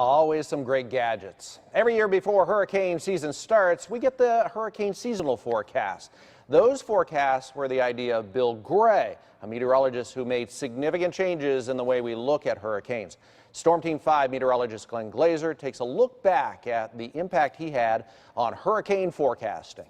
Always some great gadgets. Every year before hurricane season starts, we get the hurricane seasonal forecast. Those forecasts were the idea of Bill Gray, a meteorologist who made significant changes in the way we look at hurricanes. Storm Team 5 meteorologist Glenn Glazer takes a look back at the impact he had on hurricane forecasting.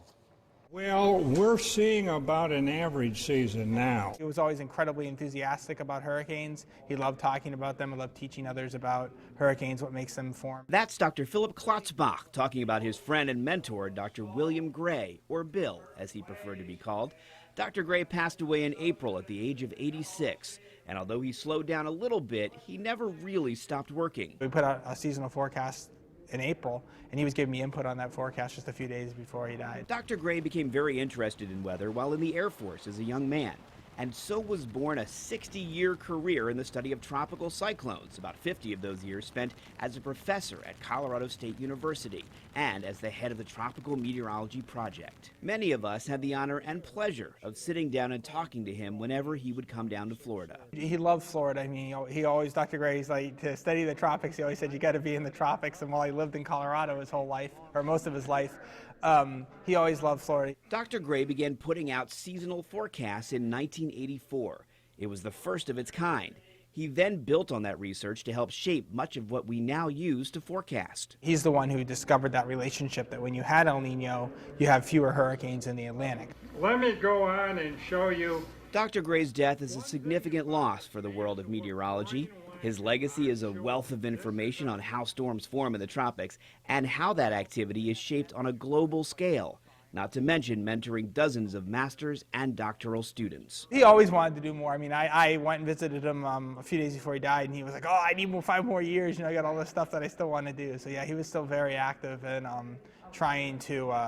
Well, we're seeing about an average season now. He was always incredibly enthusiastic about hurricanes. He loved talking about them. He loved teaching others about hurricanes, what makes them form. That's Dr. Philip Klotzbach talking about his friend and mentor, Dr. William Gray, or Bill, as he preferred to be called. Dr. Gray passed away in April at the age of 86. And although he slowed down a little bit, he never really stopped working. We put out a seasonal forecast in April, and he was giving me input on that forecast just a few days before he died. Dr. Gray became very interested in weather while in the Air Force as a young man, and so was born a 60-year career in the study of tropical cyclones, about 50 of those years spent as a professor at Colorado State University and as the head of the Tropical Meteorology Project. Many of us had the honor and pleasure of sitting down and talking to him whenever he would come down to Florida. He loved Florida. I mean, he always, Dr. Gray, he's like, to study the tropics, he always said you got to be in the tropics, and while he lived in Colorado his whole life, or most of his life, he always loved Florida. Dr. Gray began putting out seasonal forecasts in 1984. It was the first of its kind. He then built on that research to help shape much of what we now use to forecast. He's the one who discovered that relationship, that when you had El Nino, you have fewer hurricanes in the Atlantic. Let me go on and show you. Dr. Gray's death is a significant loss for the world of meteorology. His legacy is a wealth of information on how storms form in the tropics and how that activity is shaped on a global scale, not to mention mentoring dozens of master's and doctoral students. He always wanted to do more. I mean, I went and visited him a few days before he died, and he was like, oh, I need 5 more years. You know, I got all this stuff that I still want to do. So yeah, he was still very active in trying to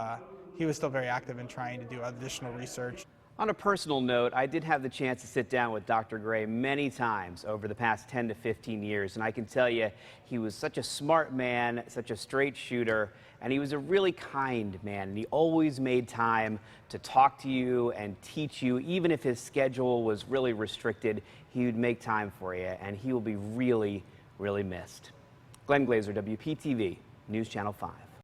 do additional research. On a personal note, I did have the chance to sit down with Dr. Gray many times over the past 10 to 15 years, and I can tell you he was such a smart man, such a straight shooter, and he was a really kind man, and he always made time to talk to you and teach you. Even if his schedule was really restricted, he would make time for you, and he will be really, really missed. Glenn Glazer, WPTV News Channel 5.